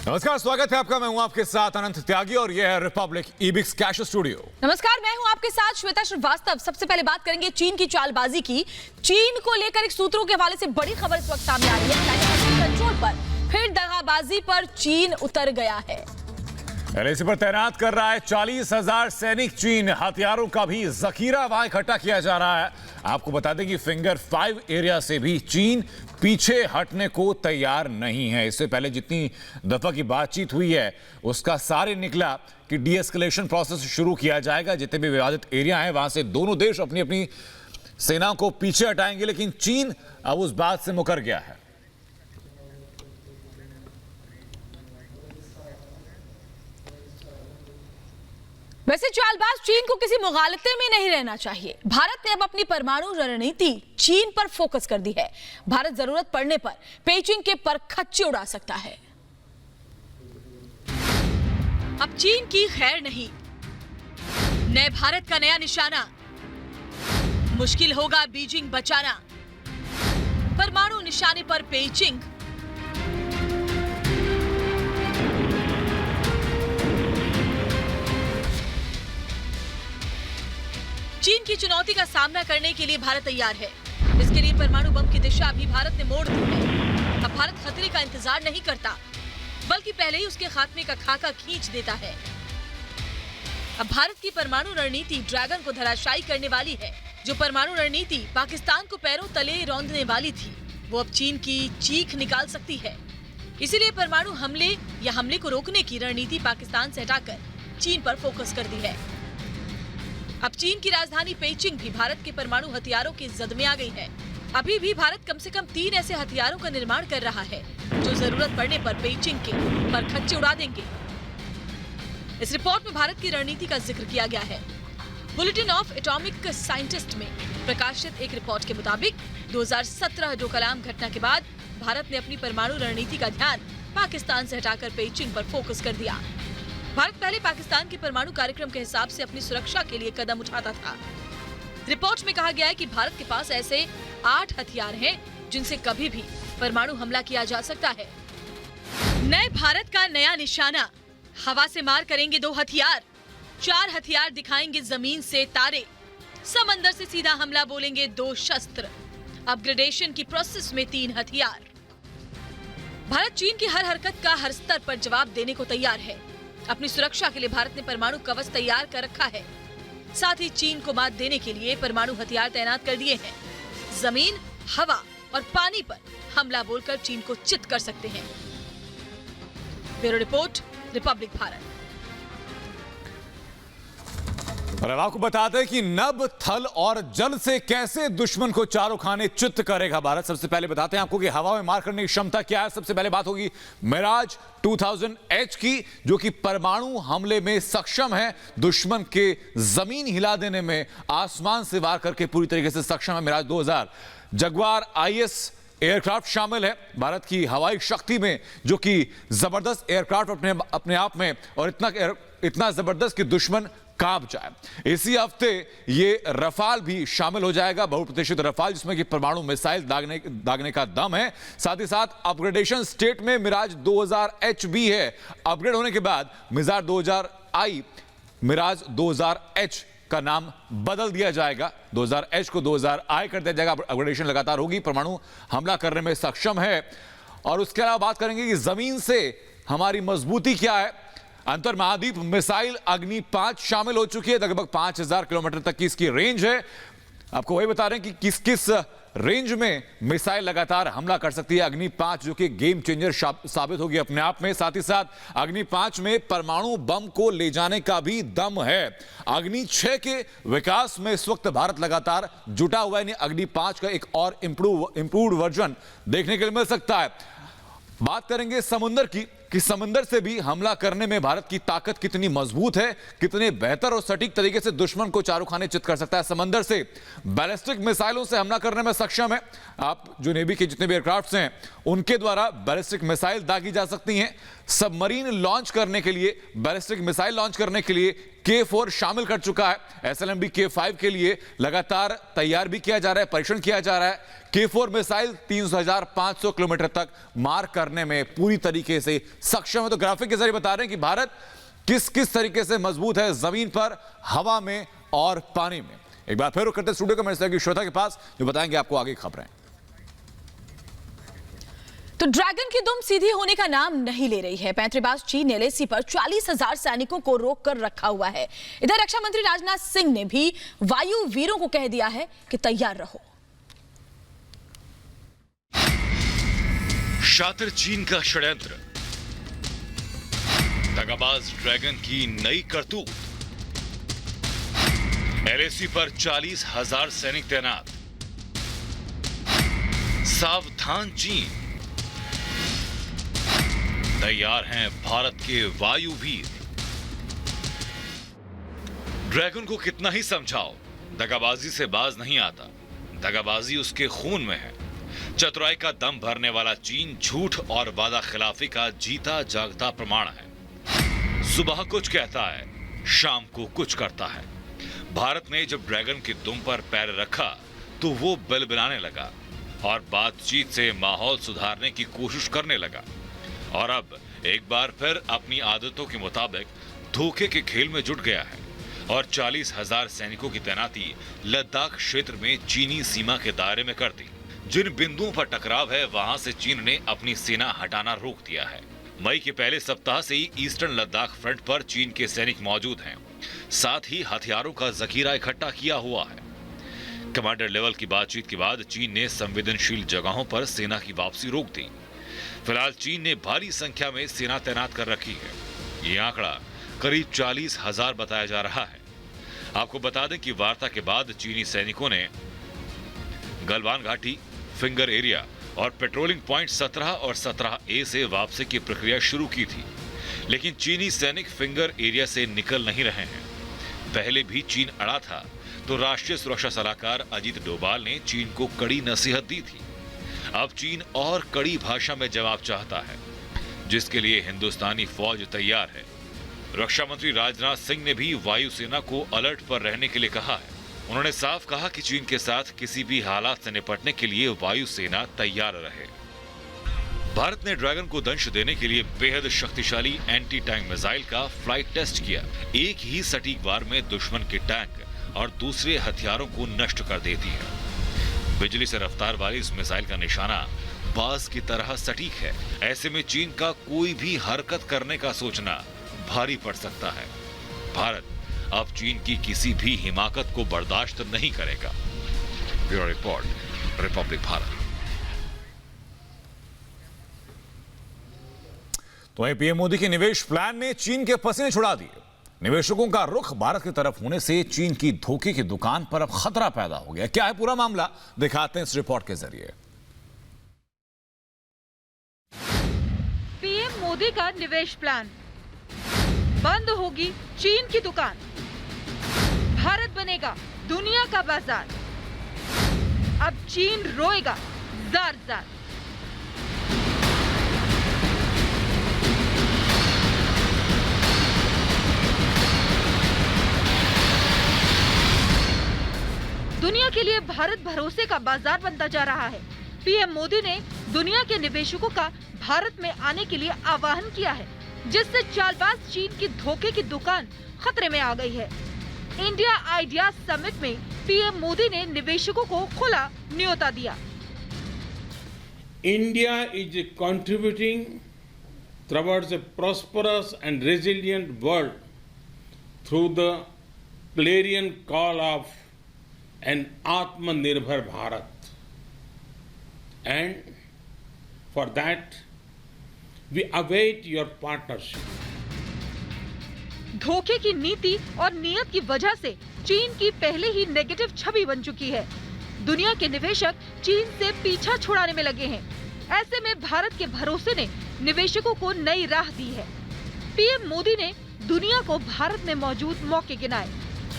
नमस्कार, स्वागत है आपका। मैं हूं आपके साथ अनंत त्यागी और यह है रिपब्लिक ईबिक्स कैश स्टूडियो। नमस्कार, मैं हूं आपके साथ श्वेता श्रीवास्तव। सबसे पहले बात करेंगे चीन की चालबाजी की। चीन को लेकर एक सूत्रों के हवाले से बड़ी खबर इस वक्त सामने आ रही है। कंट्रोल पर फिर दगाबाजी पर चीन उतर गया है। एलएसी पर तैनात कर रहा है 40,000 सैनिक। चीन हथियारों का भी जखीरा वहां इकट्ठा किया जा रहा है। आपको बता दें कि फिंगर 5 एरिया से भी चीन पीछे हटने को तैयार नहीं है। इससे पहले जितनी दफा की बातचीत हुई है उसका सारे निकला कि डीएस्केलेशन प्रोसेस शुरू किया जाएगा। जितने भी विवादित एरिया हैं वहां से दोनों देश अपनी अपनी सेना को पीछे हटाएंगे, लेकिन चीन अब उस बात से मुकर गया है। वैसे चालबाज चीन को किसी मुगालते में नहीं रहना चाहिए। भारत ने अब अपनी परमाणु रणनीति चीन पर फोकस कर दी है। भारत जरूरत पड़ने पर पेइचिंग के परखच्चे उड़ा सकता है। अब चीन की खैर नहीं। नए भारत का नया निशाना। मुश्किल होगा बीजिंग बचाना। परमाणु निशाने पर पेइचिंग। चीन की चुनौती का सामना करने के लिए भारत तैयार है। इसके लिए परमाणु बम की दिशा भी भारत ने मोड़ दी है। अब भारत खतरे का इंतजार नहीं करता, बल्कि पहले ही उसके खात्मे का खाका खींच देता है। अब भारत की परमाणु रणनीति ड्रैगन को धराशायी करने वाली है। जो परमाणु रणनीति पाकिस्तान को पैरों तले रौंदने वाली थी, वो अब चीन की चीख निकाल सकती है। इसीलिए परमाणु हमले या हमले को रोकने की रणनीति पाकिस्तान से हटाकर चीन पर फोकस कर दी है। अब चीन की राजधानी पेइचिंग भी भारत के परमाणु हथियारों की जद में आ गई है। अभी भी भारत कम से कम 3 ऐसे हथियारों का निर्माण कर रहा है जो जरूरत पड़ने पर पेइचिंग के परखच्चे उड़ा देंगे। इस रिपोर्ट में भारत की रणनीति का जिक्र किया गया है। बुलेटिन ऑफ एटॉमिक साइंटिस्ट में प्रकाशित एक रिपोर्ट के मुताबिक 2017 डोकलाम घटना के बाद भारत ने अपनी परमाणु रणनीति का ध्यान पाकिस्तान से हटाकर पेइचिंग पर फोकस कर दिया। भारत पहले पाकिस्तान के परमाणु कार्यक्रम के हिसाब से अपनी सुरक्षा के लिए कदम उठाता था। रिपोर्ट में कहा गया है कि भारत के पास ऐसे 8 हथियार हैं जिनसे कभी भी परमाणु हमला किया जा सकता है। नए भारत का नया निशाना। हवा से मार करेंगे 2 हथियार। 4 हथियार दिखाएंगे जमीन से तारे। समंदर से सीधा हमला बोलेंगे 2 शस्त्र। अपग्रेडेशन की प्रोसेस में 3 हथियार। भारत चीन की हर हरकत का हर स्तर पर जवाब देने को तैयार है। अपनी सुरक्षा के लिए भारत ने परमाणु कवच तैयार कर रखा है। साथ ही चीन को मात देने के लिए परमाणु हथियार तैनात कर दिए हैं। जमीन, हवा और पानी पर हमला बोलकर चीन को चित कर सकते हैं। Bureau report, Republic Bharat. और अब आपको बता दें कि नभ, थल और जल से कैसे दुश्मन को चारों खाने चित्त करेगा भारत। सबसे पहले बताते हैं आपको कि हवा में मार करने की क्षमता क्या है। सबसे पहले बात होगी मिराज 2000H की, जो कि परमाणु हमले में सक्षम है। दुश्मन के जमीन हिला देने में आसमान से वार करके पूरी तरीके से सक्षम है मिराज 2000। जगुआर IS एयरक्राफ्ट शामिल है भारत की हवाई शक्ति में, जो कि जबरदस्त एयरक्राफ्ट अपने आप में, और इतना जबरदस्त कि दुश्मन कांप जाए। इसी हफ्ते ये रफाल भी शामिल हो जाएगा, बहुप्रतीक्षित रफाल, जिसमें कि परमाणु मिसाइल दागने का दम है। साथ ही साथ अपग्रेडेशन स्टेट में मिराज 2000H भी है। अपग्रेड होने के बाद मिराज 2000I, मिराज 2000H का नाम बदल दिया जाएगा। 2000H को 2000I कर दिया जाएगा। अपग्रेडेशन लगातार होगी। परमाणु हमला करने में सक्षम है। और उसके अलावा बात करेंगे कि जमीन से हमारी मजबूती क्या है। अंतर महाद्वीप मिसाइल अग्नि 5 शामिल हो चुकी है। लगभग 5000 किलोमीटर तक की इसकी रेंज है। आपको वही बता रहे हैं कि किस किस रेंज में मिसाइल लगातार हमला कर सकती है अग्नि 5, जो कि गेम चेंजर साबित होगी अपने आप में। साथ ही साथ अग्नि 5 में परमाणु बम को ले जाने का भी दम है। अग्नि 6 के विकास में इस वक्त भारत लगातार जुटा हुआ है। अग्नि 5 का एक और इंप्रूव्ड वर्जन देखने के लिए मिल सकता है। बात करेंगे समुद्र की, कि समुद्र से भी हमला करने में भारत की ताकत कितनी मजबूत है, कितने बेहतर और सटीक तरीके से दुश्मन को चारों खाने चित कर सकता है। समुद्र से बैलिस्टिक मिसाइलों से हमला करने में सक्षम है। आप जो नेवी के जितने भी एयरक्राफ्ट हैं उनके द्वारा बैलिस्टिक मिसाइल दागी जा सकती हैं। सबमरीन लॉन्च करने के लिए, बैलिस्टिक मिसाइल लॉन्च करने के लिए K4 शामिल कर चुका है। SLMB K5 के लिए लगातार तैयार भी किया जा रहा है, परीक्षण किया जा रहा है। K4 मिसाइल 300,500 किलोमीटर तक मार करने में पूरी तरीके से सक्षम है। तो ग्राफिक के जरिए बता रहे हैं कि भारत किस किस तरीके से मजबूत है जमीन पर, हवा में और पानी में। एक बार फिर करते स्टूडियो का मैसेज श्रोता के पास, जो बताएंगे आपको आगे खबरें। तो ड्रैगन की दुम सीधी होने का नाम नहीं ले रही है। पैंतरेबाज चीन ने एलएसी पर 40,000 सैनिकों को रोक कर रखा हुआ है। इधर रक्षा मंत्री राजनाथ सिंह ने भी वायु वीरों को कह दिया है कि तैयार रहो। शातिर चीन का षड्यंत्र, दगाबाज ड्रैगन की नई करतूत, एलएसी पर 40,000 सैनिक तैनात, सावधान चीन, तैयार हैं भारत के वायु वीर। ड्रैगन को कितना ही समझाओ, दगाबाजी से बाज नहीं आता। दगाबाजी उसके खून में है। चतुराई का दम भरने वाला चीन झूठ और वादा खिलाफी का जीता जागता प्रमाण है। सुबह कुछ कहता है, शाम को कुछ करता है। भारत ने जब ड्रैगन की दुम पर पैर रखा तो वो बिलबिलाने लगा और बातचीत से माहौल सुधारने की कोशिश करने लगा, और अब एक बार फिर अपनी आदतों के मुताबिक धोखे के खेल में जुट गया है और 40,000 सैनिकों की तैनाती लद्दाख क्षेत्र में चीनी सीमा के दायरे में कर दी। जिन बिंदुओं पर टकराव है वहां से चीन ने अपनी सेना हटाना रोक दिया है। मई के पहले सप्ताह से ही ईस्टर्न लद्दाख फ्रंट पर चीन के सैनिक मौजूद हैं, साथ ही हथियारों का जखीरा इकट्ठा किया हुआ है। कमांडर लेवल की बातचीत के बाद चीन ने संवेदनशील जगहों पर सेना की वापसी रोक दी। फिलहाल चीन ने भारी संख्या में सेना तैनात कर रखी है। ये आंकड़ा करीब 40,000 बताया जा रहा है। आपको बता दें कि वार्ता के बाद चीनी सैनिकों ने गलवान घाटी, फिंगर एरिया और पेट्रोलिंग पॉइंट 17 और 17A से वापसी की प्रक्रिया शुरू की थी, लेकिन चीनी सैनिक फिंगर एरिया से निकल नहीं रहे हैं। पहले भी चीन अड़ा था तो राष्ट्रीय सुरक्षा सलाहकार अजीत डोभाल ने चीन को कड़ी नसीहत दी थी। अब चीन और कड़ी भाषा में जवाब चाहता है, जिसके लिए हिंदुस्तानी फौज तैयार है। रक्षा मंत्री राजनाथ सिंह ने भी वायुसेना को अलर्ट पर रहने के लिए कहा है। उन्होंने साफ कहा कि चीन के साथ किसी भी हालात से निपटने के लिए वायुसेना तैयार रहे। भारत ने ड्रैगन को दंश देने के लिए बेहद शक्तिशाली एंटी टैंक मिसाइल का फ्लाइट टेस्ट किया। एक ही सटीक वार में दुश्मन के टैंक और दूसरे हथियारों को नष्ट कर देती है। बिजली से रफ्तार वाली इस मिसाइल का निशाना बाज की तरह सटीक है। ऐसे में चीन का कोई भी हरकत करने का सोचना भारी पड़ सकता है। भारत अब चीन की किसी भी हिमाकत को बर्दाश्त नहीं करेगा। Bureau report, Republic Bharat. तो वहीं पीएम मोदी के निवेश प्लान ने चीन के पसीने छुड़ा दिए। निवेशकों का रुख भारत की तरफ होने से चीन की धोखे की दुकान पर अब खतरा पैदा हो गया। क्या है पूरा मामला, दिखाते हैं इस रिपोर्ट के जरिए। पीएम मोदी का निवेश प्लान, बंद होगी चीन की दुकान, भारत बनेगा दुनिया का बाजार। अब चीन रोएगा जार जार। दुनिया के लिए भारत भरोसे का बाजार बनता जा रहा है। पीएम मोदी ने दुनिया के निवेशकों का भारत में आने के लिए आह्वान किया है, जिससे चालबाज चीन की धोखे की दुकान खतरे में आ गई है। इंडिया आइडिया समिट में पीएम मोदी ने निवेशकों को खुला न्योता दिया। India is contributing towards a prosperous and resilient world through the clarion call of an Atmanirbhar Bharat. And for that, we await your partnership. धोखे की नीति और नियत की वजह से चीन की पहले ही नेगेटिव छवि बन चुकी है। दुनिया के निवेशक चीन से पीछा छुड़ाने में लगे हैं। ऐसे में भारत के भरोसे ने निवेशकों को नई राह दी है। पीएम मोदी ने दुनिया को भारत में मौजूद मौके गिनाए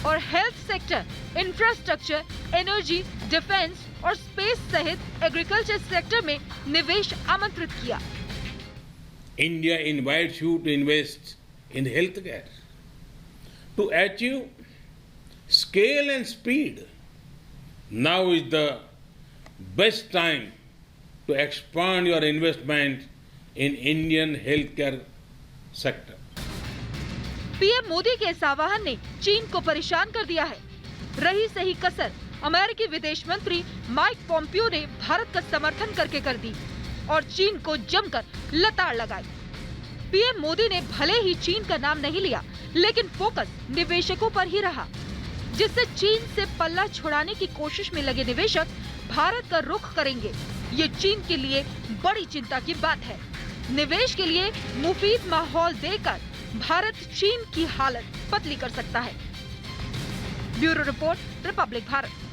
और health sector, infrastructure, energy, defence और स्पेस सहित एग्रीकल्चर सेक्टर में निवेश आमंत्रित किया। India invites you to invest in healthcare, to achieve scale and speed. Now is the best time to expand your investment in Indian healthcare sector. PM Modi के इस आह्वान ने चीन को परेशान कर दिया है। रही सही कसर अमेरिकी विदेश मंत्री माइक पोम्पियो ने भारत का समर्थन करके कर दी और चीन को जमकर लताड़ लगाई। पीएम मोदी ने भले ही चीन का नाम नहीं लिया, लेकिन फोकस निवेशकों पर ही रहा, जिससे चीन से पल्ला छुड़ाने की कोशिश में लगे निवेशक भारत का रुख करेंगे। ये चीन के लिए बड़ी चिंता की बात है। निवेश के लिए मुफीद माहौल देकर भारत चीन की हालत पतली कर सकता है। Bureau report, Republic Bharat.